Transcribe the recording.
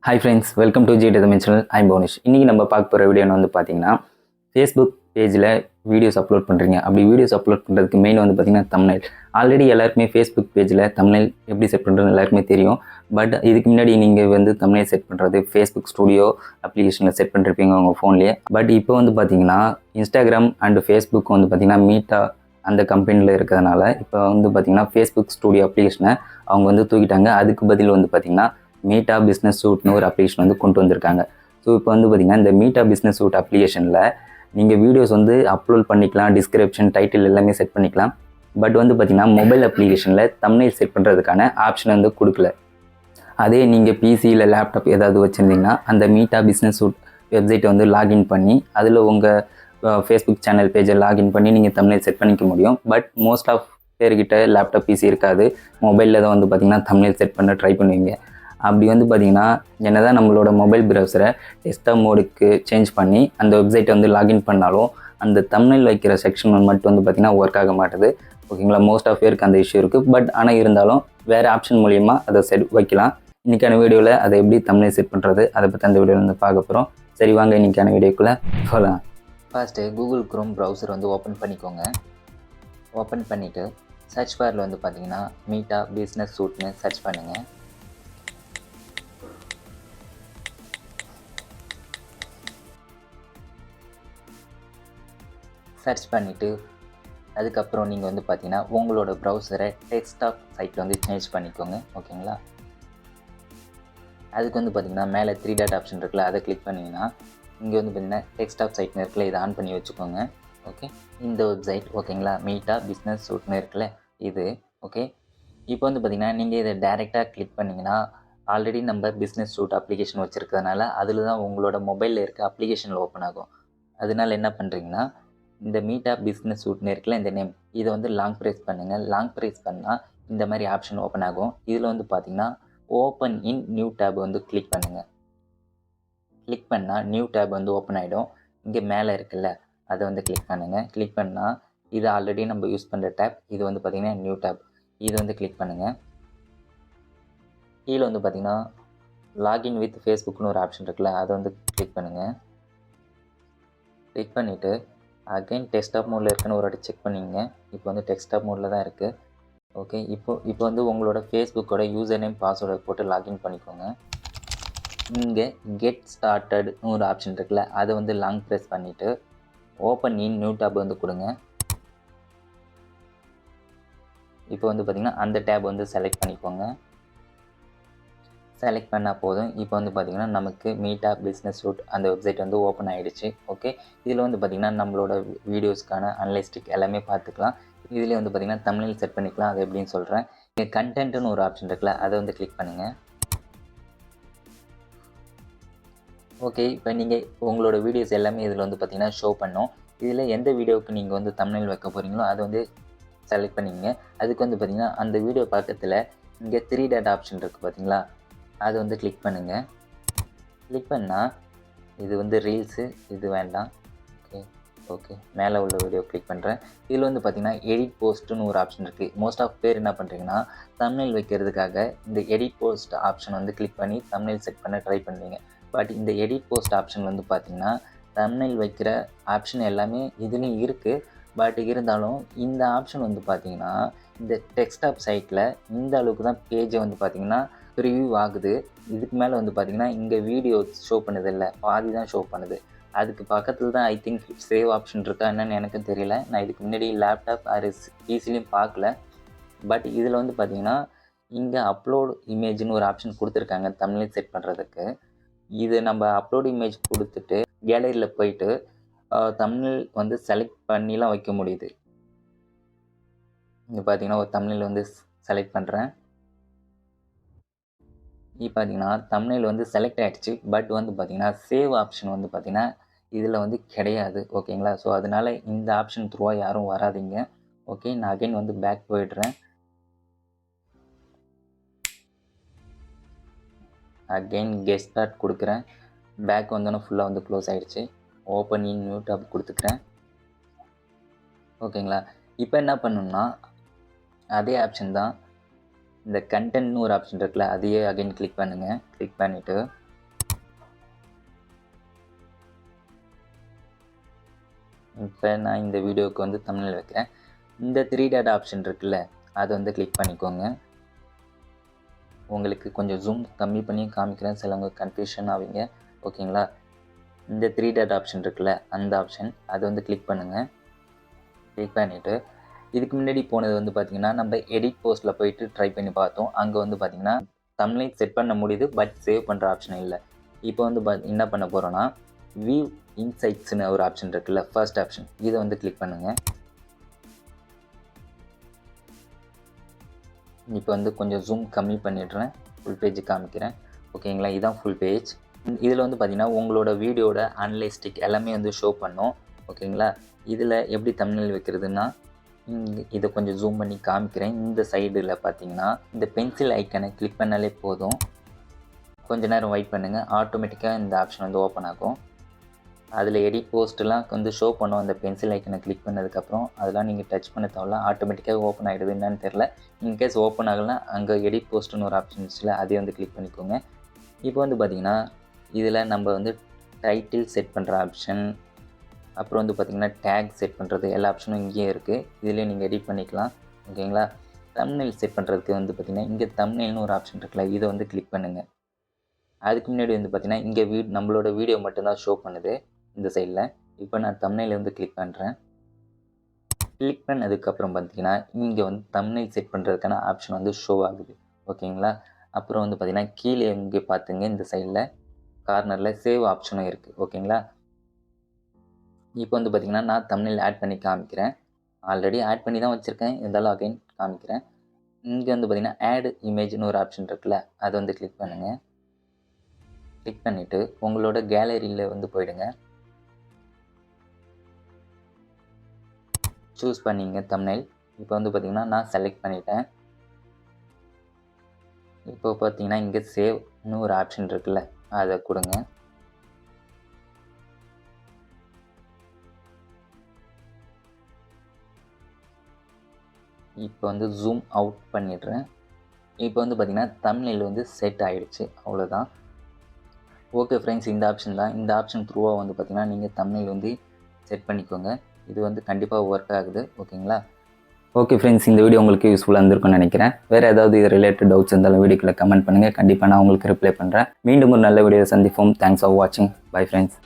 Hi friends, welcome to G dimensional. I'm பவுனிஷ். இன்றைக்கி நம்ம பார்க்க போகிற வீடியோன்னு வந்து பார்த்தீங்கன்னா, ஃபேஸ்புக் பேஜில் வீடியோஸ் அப்லோட் பண்ணுறீங்க. அப்படி வீடியோஸ் அப்லோட் பண்ணுறதுக்கு மெயின் வந்து பார்த்தீங்கன்னா தம்ப்நெயில். ஆல்ரெடி எல்லாருக்குமே ஃபேஸ்புக் பேஜில் தம்ப்நெயில் எப்படி செட் பண்ணுறதுன்னு எல்லாருக்குமே தெரியும். பட் இதுக்கு முன்னாடி நீங்கள் வந்து தம்ப்நெயில் செட் பண்ணுறது ஃபேஸ்புக் ஸ்டுடியோ அப்ளிகேஷனில் செட் பண்ணிருப்பீங்க உங்கள் ஃபோன்லேயே. பட் இப்போ வந்து பார்த்தீங்கன்னா இன்ஸ்டாகிராம் அண்ட் ஃபேஸ்புக் வந்து பார்த்தீங்கன்னா மீட்டா அந்த கம்பெனியில் இருக்கிறதுனால இப்போ வந்து பார்த்தீங்கன்னா ஃபேஸ்புக் ஸ்டுடியோ அப்ளிகேஷனை அவங்க வந்து தூக்கிட்டாங்க. அதுக்கு பதில் வந்து பார்த்தீங்கன்னா மீட்டா பிஸ்னஸ் சூட்னு ஒரு அப்ளிகேஷன் வந்து கொண்டு வந்திருக்காங்க. ஸோ இப்போ வந்து பார்த்திங்கன்னா இந்த மீட்டா பிஸ்னஸ் சூட் அப்ளிகேஷனில் நீங்கள் வீடியோஸ் வந்து அப்லோட் பண்ணிக்கலாம், டிஸ்கிரிப்ஷன், டைட்டில் எல்லாமே செட் பண்ணிக்கலாம். பட் வந்து பார்த்திங்கன்னா மொபைல் அப்ளிகேஷனில் தம்ப்நெயில் செட் பண்ணுறதுக்கான ஆப்ஷன் வந்து கொடுக்கல. அதே நீங்கள் பிசி இல்லை லேப்டாப் ஏதாவது வச்சுருந்தீங்கன்னா அந்த மீட்டா பிஸ்னஸ் சூட் வெப்சைட்டை வந்து லாகின் பண்ணி அதில் உங்கள் ஃபேஸ்புக் சேனல் பேஜை லாகின் பண்ணி நீங்கள் தம்ப்நெயில் செட் பண்ணிக்க முடியும். பட் மோஸ்ட் ஆஃப் பேர்கிட்ட லேப்டாப் பிசி இருக்காது. மொபைலில் தான் வந்து பார்த்திங்கன்னா தம்ப்நெயில் செட் பண்ண ட்ரை பண்ணுவீங்க. அப்படி வந்து பார்த்திங்கன்னா என்னதான் நம்மளோட மொபைல் ப்ரௌசரை டெஸ்க்டாப் மோடுக்கு சேஞ்ச் பண்ணி அந்த வெப்சைட்டை வந்து லாகின் பண்ணாலும் அந்த தம்ப்நெயில் வைக்கிற செக்ஷன் மட்டும் வந்து பார்த்திங்கன்னா ஒர்க் ஆக மாட்டுது. ஓகேங்களா, மோஸ்ட் ஆஃப் பேருக்கு அந்த இஷ்யூ இருக்குது. பட் ஆனால் இருந்தாலும் வேறு ஆப்ஷன் மூலிமா அதை செட் வைக்கலாம். இன்றைக்கான வீடியோவில் அதை எப்படி தம்ப்நெயில் செட் பண்ணுறது அதை பற்றி அந்த வீடியோவில் வந்து பார்க்க போகிறோம். சரி வாங்க இன்றைக்கான வீடியோக்குள்ளே போகலாம். ஃபர்ஸ்ட்டு கூகுள் க்ரோம் ப்ரௌசர் வந்து ஓப்பன் பண்ணிக்கோங்க. ஓப்பன் பண்ணிவிட்டு சர்ச் பாரில் வந்து பார்த்தீங்கன்னா மீட்டா பிஸ்னஸ் சூட்னு சர்ச் பண்ணுங்கள். சர்ச் பண்ணிவிட்டு அதுக்கப்புறம் நீங்கள் வந்து பார்த்தீங்கன்னா உங்களோட ப்ரௌசரை டெஸ்க்டாப் சைட்டில் வந்து சேஞ்ச் பண்ணிக்கோங்க. ஓகேங்களா, அதுக்கு வந்து பார்த்திங்கன்னா மேலே 3 டாட் ஆப்ஷன் இருக்குல்ல, அதை கிளிக் பண்ணிங்கன்னா இங்கே வந்து பார்த்திங்கன்னா டெஸ்க்டாப் சைட்னு இருக்குல்ல, இதை ஆன் பண்ணி வச்சுக்கோங்க. ஓகே, இந்த வெப்சைட் ஓகேங்களா, மீட்டா பிஸ்னஸ் சூட்னு இருக்குல்ல இது. ஓகே, இப்போ வந்து பார்த்திங்கன்னா நீங்கள் இதை டைரெக்டாக கிளிக் பண்ணிங்கன்னா ஆல்ரெடி நம்ம பிஸ்னஸ் சூட் அப்ளிகேஷன் வச்சுருக்கிறதுனால அதில் தான் உங்களோட மொபைலில் இருக்க அப்ளிகேஷனில் ஓப்பன் ஆகும். அதனால என்ன பண்ணுறீங்கன்னா இந்த மீட்டா பிஸ்னஸ் சூட்னு இருக்குல்ல இந்த நேம், இதை வந்து லாங் ப்ரெஸ் பண்ணுங்கள். லாங் ப்ரெஸ் பண்ணால் இந்த மாதிரி ஆப்ஷன் ஓப்பன் ஆகும். இதில் வந்து பார்த்திங்கன்னா ஓப்பன் இன் நியூ டேப் வந்து கிளிக் பண்ணுங்கள். கிளிக் பண்ணால் நியூ டேப் வந்து ஓப்பன் ஆகிடும். இங்கே மேலே இருக்குல்ல அதை வந்து கிளிக் பண்ணுங்கள். கிளிக் பண்ணால் இது ஆல்ரெடி நம்ம யூஸ் பண்ணுற டேப், இது வந்து பார்த்திங்கன்னா நியூ டேப், இது வந்து கிளிக் பண்ணுங்கள். கீழே வந்து பார்த்திங்கன்னா லாகின் வித் ஃபேஸ்புக்னு ஒரு ஆப்ஷன் இருக்குல்ல, அதை வந்து கிளிக் பண்ணுங்கள். கிளிக் பண்ணிவிட்டு அகைன் டெஸ்க்டாப் மோடில் இருக்குன்னு ஒரு வாட்டி செக் பண்ணிங்க. இப்போ வந்து டெஸ்க்டாப் மோடில் தான் இருக்குது. ஓகே, இப்போ வந்து உங்களோட ஃபேஸ்புக்கோட யூசர் நேம் பாஸ்வேர்டை போட்டு லாகின் பண்ணிக்கோங்க. இங்கே கெட் ஸ்டார்டட்னு ஒரு ஆப்ஷன் இருக்குல்ல, அதை வந்து லாங் ப்ரெஸ் பண்ணிவிட்டு ஓப்பன் இன் நியூ டேப் வந்து கொடுங்க. இப்போ வந்து பார்த்திங்கன்னா அந்த டேப் வந்து செலக்ட் பண்ணிக்கோங்க. செலக்ட் பண்ணால் போதும். இப்போ வந்து பார்த்திங்கன்னா நமக்கு மீட்டா பிஸ்னஸ் சூட் அந்த வெப்சைட் வந்து ஓப்பன் ஆகிடுச்சு. ஓகே, இதில் வந்து பார்த்திங்கன்னா நம்மளோட வீடியோஸ்க்கான அனலிஸ்டிக் எல்லாமே பார்த்துக்கலாம். இதிலே வந்து பார்த்திங்கன்னா தம்ப்நெயில் செட் பண்ணிக்கலாம். அது எப்படின்னு சொல்கிறேன். இங்கே கண்டென்ட்னு ஒரு ஆப்ஷன் இருக்குல்ல, அதை வந்து கிளிக் பண்ணுங்கள். ஓகே, இப்போ நீங்கள் உங்களோட வீடியோஸ் எல்லாமே இதில் வந்து பார்த்திங்கன்னா ஷோ பண்ணும். இதில் எந்த வீடியோவுக்கு நீங்கள் வந்து தம்ப்நெயில் வைக்க போகிறீங்களோ அதை வந்து செலக்ட் பண்ணிங்க. அதுக்கு வந்து பார்த்திங்கன்னா அந்த வீடியோ பக்கத்தில் இங்கே 3 டாட் ஆப்ஷன் இருக்குது பார்த்தீங்களா, அது வந்து கிளிக் பண்ணுங்கள். கிளிக் பண்ணால் இது வந்து ரீல்ஸு, இது வேண்டாம். ஓகே, மேலே உள்ள வீடியோ கிளிக் பண்ணுறேன். இதில் வந்து பார்த்திங்கன்னா எடிட் போஸ்ட்டுன்னு ஒரு ஆப்ஷன் இருக்குது. மோஸ்ட் ஆஃப் பேர் என்ன பண்ணுறீங்கன்னா தம்ப்நெயில் வைக்கிறதுக்காக இந்த எடிட் போஸ்ட் ஆப்ஷன் வந்து கிளிக் பண்ணி தம்ப்நெயில் செட் பண்ண ட்ரை பண்ணுவீங்க. பட் இந்த எடிட் போஸ்ட் ஆப்ஷன் வந்து பார்த்திங்கன்னா தம்ப்நெயில் வைக்கிற ஆப்ஷன் எல்லாமே இதுலேயும் இருக்குது. பட் இருந்தாலும் இந்த ஆப்ஷன் வந்து பார்த்திங்கன்னா இந்த டெஸ்க்டாப் சைட்டில் இந்த அளவுக்கு தான் பேஜை வந்து பார்த்திங்கன்னா ரிவ்யூ ஆகுது. இதுக்கு மேலே வந்து பார்த்திங்கன்னா இங்கே வீடியோ ஷோ பண்ணுது இல்லை, பாதி தான் ஷோ பண்ணுது. அதுக்கு பக்கத்தில் தான் ஐ திங்க் சேவ் ஆப்ஷன் இருக்கா என்னன்னு எனக்கும் தெரியல. நான் இதுக்கு முன்னாடி லேப்டாப் ஆர் பிசிலையும் பார்க்கல. பட் இதில் வந்து பார்த்திங்கன்னா இங்கே அப்லோட் இமேஜ்னு ஒரு ஆப்ஷன் கொடுத்துருக்காங்க தம்ப்நெயில் செட் பண்ணுறதுக்கு. இது நம்ம அப்லோட் இமேஜ் கொடுத்துட்டு கேலரியில் போயிட்டு தம்ப்நெயில் வந்து செலக்ட் பண்ணிலாம் வைக்க முடியுது. இங்கே பார்த்திங்கன்னா ஒரு தம்ப்நெயில் வந்து செலக்ட் பண்ணுறேன். இப்போ பார்த்திங்கன்னா தம்ப்நெயில் வந்து செலக்ட் ஆகிடுச்சு. பட் வந்து பார்த்திங்கன்னா சேவ் ஆப்ஷன் வந்து பார்த்திங்கன்னா இதில் வந்து கிடையாது. ஓகேங்களா, ஸோ அதனால் இந்த ஆப்ஷன் த்ரூவாக யாரும் வராதிங்க. ஓகே, நான் அகைன் வந்து பேக் போயிடுறேன். அகைன் கெட் ஸ்டார்ட் கொடுக்குறேன். பேக் வந்தோன்னே ஃபுல்லாக வந்து க்ளோஸ் ஆகிடுச்சு. ஓப்பன் இன் நியூ டேப் கொடுத்துக்கிறேன். ஓகேங்களா, இப்போ என்ன பண்ணணும்னா அதே ஆப்ஷன் தான் இந்த கண்டென்ட்னு ஒரு ஆப்ஷன் இருக்குல்ல, அதையே அகைன் கிளிக் பண்ணுங்கள். கிளிக் பண்ணிவிட்டு இப்போ நான் இந்த வீடியோவுக்கு வந்து தம்ப்நெயில் வைக்கிறேன். இந்த 3 டாட் ஆப்ஷன் இருக்குல்ல, அதை வந்து கிளிக் பண்ணிக்கோங்க. உங்களுக்கு கொஞ்சம் ஜூம் கம்மி பண்ணி காமிக்கிறேன், சிலவங்க கன்ஃபியூஷன் ஆவீங்க. ஓகேங்களா? இந்த 3 டாட் ஆப்ஷன் இருக்குல்ல, அந்த ஆப்ஷன் அதை வந்து கிளிக் பண்ணுங்கள். கிளிக் பண்ணிவிட்டு இதுக்கு முன்னாடி போனது வந்து பார்த்திங்கன்னா நம்ம எடிட் போஸ்ட்டில் போயிட்டு ட்ரை பண்ணி பார்த்தோம். அங்கே வந்து பார்த்திங்கன்னா தம்ப்நெயில் செட் பண்ண முடியுது, பட் சேவ் பண்ணுற ஆப்ஷன் இல்லை. இப்போ வந்து என்ன பண்ண போகிறோன்னா, வியூ இன்சைட்ஸ்னு ஒரு ஆப்ஷன் இருக்குல்ல, ஃபர்ஸ்ட் ஆப்ஷன், இதை வந்து கிளிக் பண்ணுங்கள். இப்போ வந்து கொஞ்சம் ஜூம் கம்மி பண்ணிடுறேன், ஃபுல் பேஜ் காமிக்கிறேன். ஓகேங்களா? இதுதான் ஃபுல் பேஜ். இதில் வந்து பார்த்திங்கன்னா உங்களோட வீடியோட அனலிஸ்டிக் எல்லாமே வந்து ஷோ பண்ணும். ஓகேங்களா? இதில் எப்படி தம்ப்நெயில் வைக்கிறதுனா, இதை கொஞ்சம் ஜூம் பண்ணி காமிக்கிறேன். இந்த சைடில் பார்த்தீங்கன்னா இந்த பென்சில் ஐக்கனை கிளிக் பண்ணாலே போதும். கொஞ்ச நேரம் வெயிட் பண்ணுங்கள், ஆட்டோமேட்டிக்காக இந்த ஆப்ஷன் வந்து ஓப்பன் ஆகும். அதில் எடிட் போஸ்ட்லாம் வந்து ஷோ பண்ணும். அந்த பென்சில் ஐக்கனை கிளிக் பண்ணதுக்கப்புறம் அதெல்லாம் நீங்கள் டச் பண்ண தேவையில்ல, ஆட்டோமேட்டிக்காக ஓப்பன் ஆகிடுது. என்னன்னு தெரில. இன்கேஸ் ஓப்பன் ஆகலைன்னா அங்கே எடிட் போஸ்ட்டுன்னு ஒரு ஆப்ஷன் இருந்துச்சுல, அதே வந்து கிளிக் பண்ணிக்கோங்க. இப்போ வந்து பார்த்திங்கன்னா இதில் நம்ம வந்து டைட்டில் செட் பண்ணுற ஆப்ஷன், அப்புறம் வந்து பார்த்திங்கன்னா டேக் செட் பண்ணுறது, எல்லா ஆப்ஷனும் இங்கேயே இருக்குது. இதிலே நீங்கள் எடிட் பண்ணிக்கலாம். ஓகேங்களா? தம்ப்நெயில் செட் பண்ணுறதுக்கு வந்து பார்த்திங்கன்னா இங்கே தம்ப்நெயில்னு ஒரு ஆப்ஷன் இருக்குல்ல, இதை வந்து கிளிக் பண்ணுங்கள். அதுக்கு முன்னாடி வந்து பார்த்திங்கன்னா இங்கே நம்மளோட வீடியோ மட்டும்தான் ஷோ பண்ணுது இந்த சைடில். இப்போ நான் தம்ப்நெயில் வந்து கிளிக் பண்ணுறேன். கிளிக் பண்ணதுக்கப்புறம் பார்த்திங்கன்னா இங்கே வந்து தம்ப்நெயில் செட் பண்ணுறதுக்கான ஆப்ஷன் வந்து ஷோ ஆகுது. ஓகேங்களா? அப்புறம் வந்து பார்த்திங்கன்னா கீழே இங்கே பார்த்துங்க, இந்த சைடில் கார்னரில் சேவ் ஆப்ஷனும் இருக்குது. ஓகேங்களா? இப்போ வந்து பார்த்திங்கன்னா நான் தம்ப்நெயில் ஆட் பண்ணி காமிக்கிறேன். ஆல்ரெடி ஆட் பண்ணி தான் வச்சுருக்கேன், இருந்தாலும் அகைன் காமிக்கிறேன். இங்கே வந்து பார்த்திங்கன்னா ஆட் இமேஜ்னு ஒரு ஆப்ஷன் இருக்குல்ல, அதை வந்து கிளிக் பண்ணுங்கள். கிளிக் பண்ணிவிட்டு உங்களோட கேலரியில் வந்து போயிடுங்க. சூஸ் பண்ணிங்க தம்ப்நெயில். இப்போ வந்து பார்த்திங்கன்னா நான் செலக்ட் பண்ணிட்டேன். இப்போ பார்த்திங்கன்னா இங்கே சேவ்னு ஒரு ஆப்ஷன் இருக்குல்ல, அதை கொடுங்க. இப்போ வந்து ஜூம் அவுட் பண்ணிடுறேன். இப்போ வந்து பார்த்திங்கன்னா தம்ப்நெயில் வந்து செட் ஆகிடுச்சு, அவ்வளோதான். ஓகே ஃப்ரெண்ட்ஸ், இந்த ஆப்ஷன் தான். இந்த ஆப்ஷன் த்ரூவாக வந்து பார்த்திங்கன்னா நீங்கள் தம்ப்நெயில் வந்து செட் பண்ணிக்கோங்க. இது வந்து கண்டிப்பாக ஒர்க் ஆகுது. ஓகேங்களா? ஓகே ஃப்ரெண்ட்ஸ், இந்த வீடியோ உங்களுக்கு யூஸ்ஃபுல்லாக இருந்திருக்கும்னு நினைக்கிறேன். வேறு ஏதாவது இது ரிலேட்டட் டவுட்ஸ் இருந்தாலும் வீடியோக்குள்ளே கமெண்ட் பண்ணுங்கள், கண்டிப்பாக நான் உங்களுக்கு ரிப்ளை பண்ணுறேன். மீண்டும் ஒரு நல்ல வீடியோ சந்திப்போம். தேங்க்ஸ் ஃபார் வாட்சிங். Bye friends.